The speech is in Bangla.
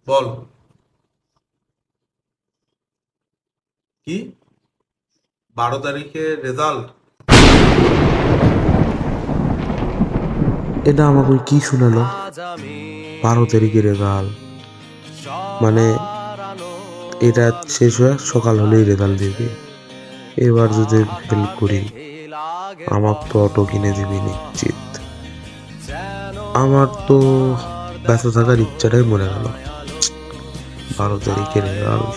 বল। কি? 12 তারিখে রেজাল্ট? এটা আমাকে কি শুনালো? 12 তারিখে রেজাল্ট মানে এটা শেষ হয়ে সকাল হলেই রেজাল্ট দিবি। এবার যদি ফেল করি আমার তো অটো কিনে দিবি নিশ্চিত। আমার তো বেঁচে থাকার ইচ্ছাটাই মরে গেল। 12 তারিখে রেজাল্ট।